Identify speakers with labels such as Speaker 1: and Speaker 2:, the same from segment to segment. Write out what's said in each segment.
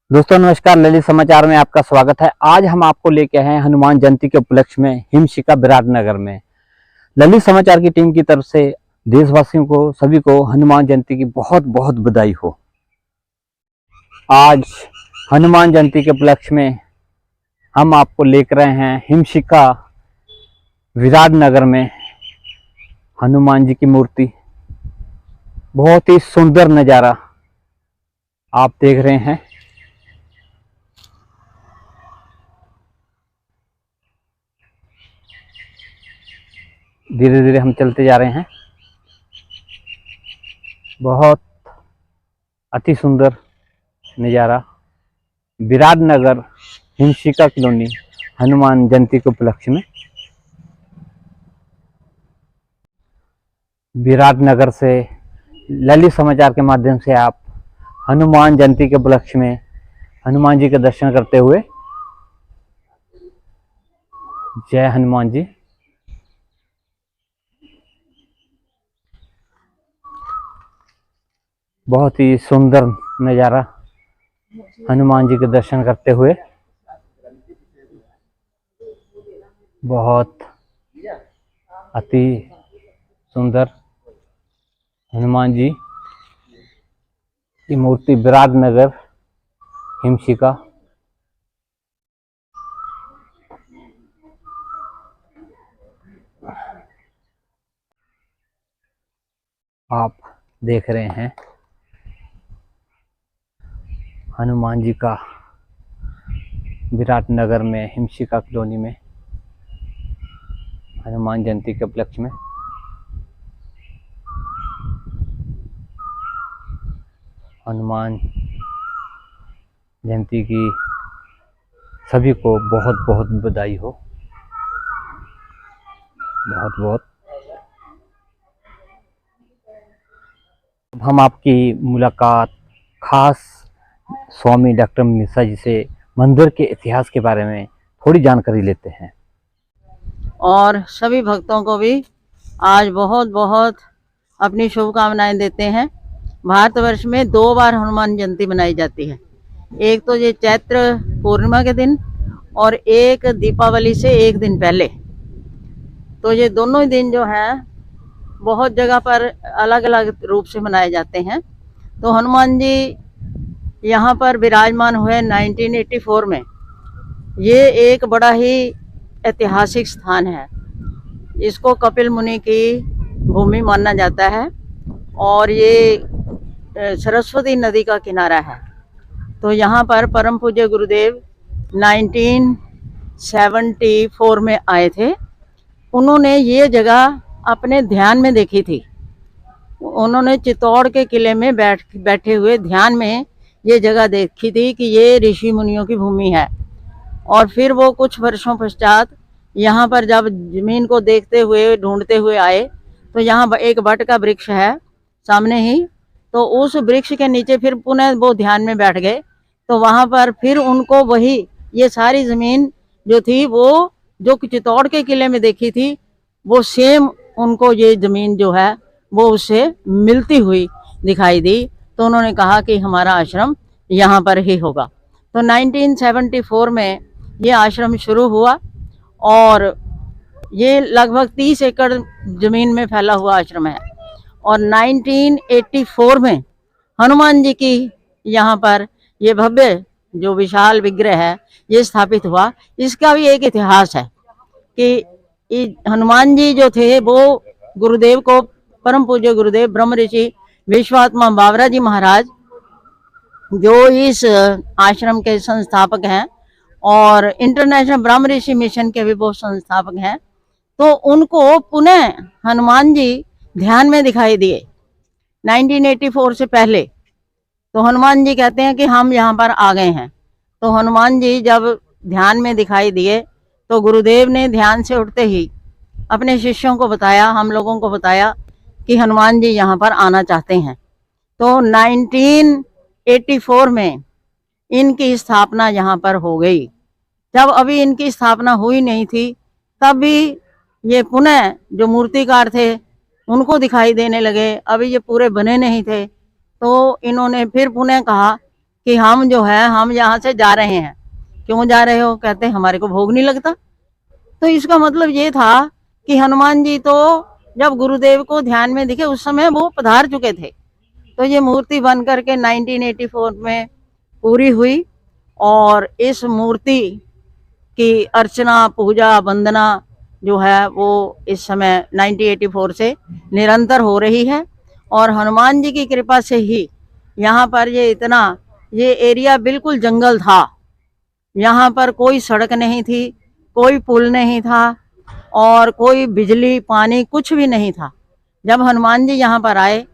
Speaker 1: दोस्तों नमस्कार, ललित समाचार में आपका स्वागत है। आज हम आपको लेके आए हैं हनुमान जयंती के उपलक्ष्य में हिमशिका विराटनगर में। ललित समाचार की टीम की तरफ से देशवासियों को सभी को हनुमान जयंती की बहुत बहुत बधाई हो। आज हनुमान जयंती के उपलक्ष्य में हम आपको लेकर आए हैं हिमशिका विराटनगर में हनुमान जी की मूर्ति। बहुत ही सुंदर नज़ारा आप देख रहे हैं। धीरे धीरे हम चलते जा रहे हैं। बहुत अति सुंदर नज़ारा विराटनगर हिमशिका कॉलोनी हनुमान जयंती के उपलक्ष्य में। विराटनगर से ललित समाचार के माध्यम से आप हनुमान जयंती के उपलक्ष्य में हनुमान जी के दर्शन करते हुए। जय हनुमान जी। बहुत ही सुंदर नज़ारा हनुमान जी के दर्शन करते हुए। बहुत अति सुंदर हनुमान जी की मूर्ति विराटनगर हिमशिका। आप देख रहे हैं हनुमान जी का विराटनगर में हिमशिका कॉलोनी में हनुमान जयंती के उपलक्ष्य में। हनुमान जयंती की सभी को बहुत बहुत बधाई हो। बहुत बहुत। हम आपकी मुलाकात खास स्वामी डॉक्टर मिश्रा जी से मंदिर के इतिहास के बारे में थोड़ी जानकारी लेते हैं।
Speaker 2: और सभी भक्तों को भी आज बहुत बहुत अपनी शुभकामनाएं देते हैं। भारतवर्ष में 2 बार हनुमान जयंती मनाई जाती है। एक तो ये चैत्र पूर्णिमा के दिन और एक दीपावली से एक दिन पहले। तो ये दोनों ही दिन जो है बहुत जगह पर अलग अलग रूप से मनाए जाते हैं। तो हनुमान जी यहाँ पर विराजमान हुए 1984 में। ये एक बड़ा ही ऐतिहासिक स्थान है। इसको कपिल मुनि की भूमि माना जाता है और ये सरस्वती नदी का किनारा है। तो यहाँ पर परम पूज्य गुरुदेव 1974 में आए थे। उन्होंने ये जगह अपने ध्यान में देखी थी। उन्होंने चित्तौड़ के किले में बैठे हुए ध्यान में ये जगह देखी थी कि ये ऋषि मुनियों की भूमि है। और फिर वो कुछ वर्षों पश्चात यहाँ पर जब जमीन को देखते हुए ढूंढते हुए आए तो यहाँ एक बट का वृक्ष है सामने ही। तो उस वृक्ष के नीचे फिर पुनः वो ध्यान में बैठ गए। तो वहाँ पर फिर उनको वही ये सारी जमीन जो थी वो जो चित्तौड़ के किले में देखी थी वो सेम उनको ये जमीन जो है वो उससे मिलती हुई दिखाई दी। तो उन्होंने कहा कि हमारा आश्रम यहाँ पर ही होगा। तो 1974 में ये आश्रम शुरू हुआ और ये लगभग 30 एकड़ जमीन में फैला हुआ आश्रम है। और 1984 में हनुमान जी की यहाँ पर ये भव्य जो विशाल विग्रह है ये स्थापित हुआ। इसका भी एक इतिहास है कि हनुमान जी जो थे वो गुरुदेव को परम पूज्य गुरुदेव ब्रह्म ऋषि विश्वात्मा बावरा जी महाराज जो इस आश्रम के संस्थापक हैं और इंटरनेशनल ब्रह्म ऋषि मिशन के भी वो संस्थापक हैं। तो उनको पुनः हनुमान जी ध्यान में दिखाई दिए 1984 से पहले। तो हनुमान जी कहते हैं कि हम यहाँ पर आ गए हैं। तो हनुमान जी जब ध्यान में दिखाई दिए तो गुरुदेव ने ध्यान से उठते ही अपने शिष्यों को बताया, हम लोगों को बताया कि हनुमान जी यहाँ पर आना चाहते हैं। तो 1984 में इनकी स्थापना यहाँ पर हो गई। जब अभी इनकी स्थापना हुई नहीं थी तब भी ये पुनः जो मूर्तिकार थे उनको दिखाई देने लगे। अभी ये पूरे बने नहीं थे तो इन्होंने फिर पुनः कहा कि हम जो है हम यहाँ से जा रहे हैं। क्यों जा रहे हो? कहते हमारे को भोग नहीं लगता। तो इसका मतलब ये था कि हनुमान जी तो जब गुरुदेव को ध्यान में दिखे उस समय वो पधार चुके थे। तो ये मूर्ति बन करके 1984 में पूरी हुई और इस मूर्ति की अर्चना पूजा वंदना जो है वो इस समय 1984 से निरंतर हो रही है। और हनुमान जी की कृपा से ही यहाँ पर ये एरिया बिल्कुल जंगल था। यहाँ पर कोई सड़क नहीं थी, कोई पुल नहीं था और कोई बिजली पानी कुछ भी नहीं था। जब हनुमान जी यहाँ पर आए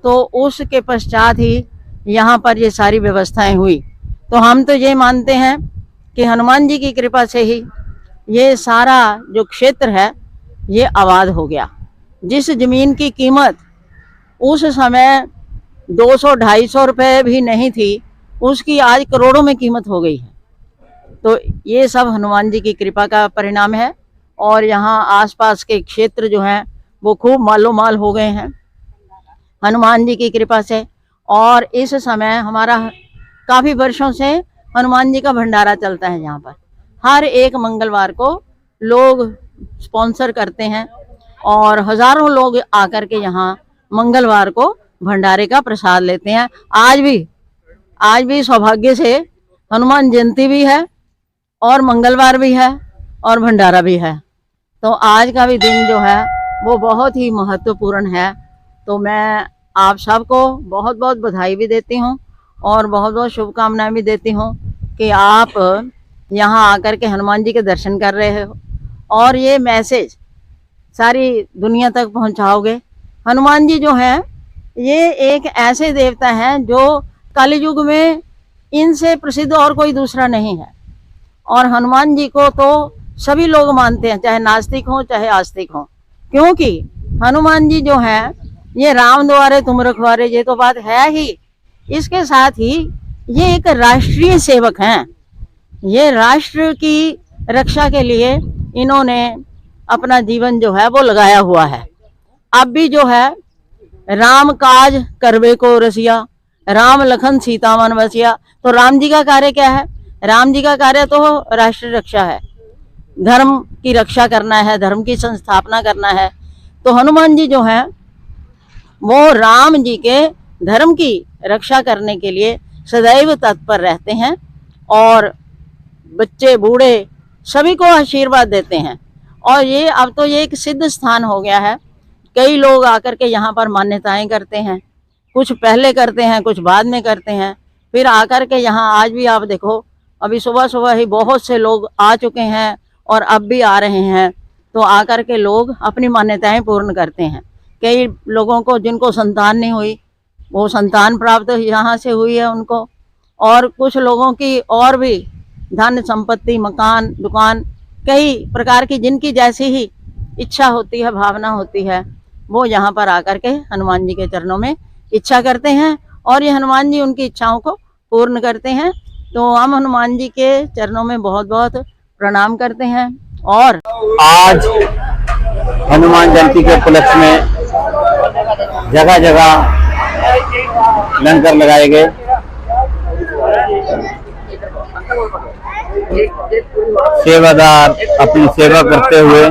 Speaker 2: तो उसके पश्चात ही यहाँ पर ये सारी व्यवस्थाएं हुई। तो हम तो ये मानते हैं कि हनुमान जी की कृपा से ही ये सारा जो क्षेत्र है ये आबाद हो गया। जिस जमीन की कीमत उस समय 200-250 रुपए भी नहीं थी, उसकी आज करोड़ों में कीमत हो गई है। तो ये सब हनुमान जी की कृपा का परिणाम है। और यहाँ आसपास के क्षेत्र जो हैं वो खूब मालो माल हो गए हैं हनुमान जी की कृपा से। और इस समय हमारा काफ़ी वर्षों से हनुमान जी का भंडारा चलता है। यहाँ पर हर एक मंगलवार को लोग स्पॉन्सर करते हैं और हजारों लोग आकर के यहाँ मंगलवार को भंडारे का प्रसाद लेते हैं। आज भी सौभाग्य से हनुमान जयंती भी है और मंगलवार भी है और भंडारा भी है। तो आज का भी दिन जो है वो बहुत ही महत्वपूर्ण है। तो मैं आप सबको बहुत बहुत बधाई भी देती हूँ और बहुत बहुत शुभकामनाएं भी देती हूँ कि आप यहाँ आकर के हनुमान जी के दर्शन कर रहे हो और ये मैसेज सारी दुनिया तक पहुँचाओगे। हनुमान जी जो हैं ये एक ऐसे देवता हैं जो कलयुग में इनसे प्रसिद्ध और कोई दूसरा नहीं है। और हनुमान जी को तो सभी लोग मानते हैं, चाहे नास्तिक हो चाहे आस्तिक हो, क्योंकि हनुमान जी जो हैं ये राम द्वारे तुम रखवारे, ये तो बात है ही। इसके साथ ही ये एक राष्ट्रीय सेवक हैं। ये राष्ट्र की रक्षा के लिए इन्होंने अपना जीवन जो है वो लगाया हुआ है। अब भी जो है राम काज करवे को रसिया, राम लखन सीता मन बसिया। तो राम जी का कार्य क्या है? राम जी का कार्य तो राष्ट्र रक्षा है, धर्म की रक्षा करना है, धर्म की संस्थापना करना है। तो हनुमान जी जो हैं वो राम जी के धर्म की रक्षा करने के लिए सदैव तत्पर रहते हैं और बच्चे बूढ़े सभी को आशीर्वाद देते हैं। और ये अब तो ये एक सिद्ध स्थान हो गया है। कई लोग आकर के यहाँ पर मान्यताएं करते हैं, कुछ पहले करते हैं कुछ बाद में करते हैं। फिर आकर के यहाँ आज भी आप देखो, अभी सुबह सुबह ही बहुत से लोग आ चुके हैं और अब भी आ रहे हैं। तो आकर के लोग अपनी मान्यताएं पूर्ण करते हैं। कई लोगों को जिनको संतान नहीं हुई वो संतान प्राप्त यहाँ से हुई है उनको। और कुछ लोगों की और भी धन संपत्ति, मकान, दुकान, कई प्रकार की जिनकी जैसी ही इच्छा होती है, भावना होती है, वो यहाँ पर आकर के हनुमान जी के चरणों में इच्छा करते हैं और ये हनुमान जी उनकी इच्छाओं को पूर्ण करते हैं। तो हम हनुमान जी के चरणों में बहुत बहुत प्रणाम करते हैं। और
Speaker 1: आज हनुमान जयंती के उपलक्ष्य में जगह जगह लंगर लगाए गए। सेवादार अपनी सेवा करते हुए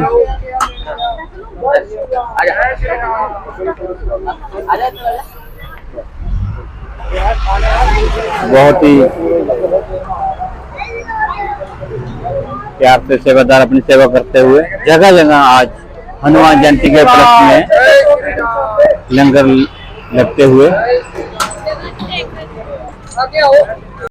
Speaker 1: बहुत ही प्यार से सेवादार अपनी सेवा करते हुए जगह जगह आज हनुमान जयंती के उपलक्ष्य में लंगर लगते हुए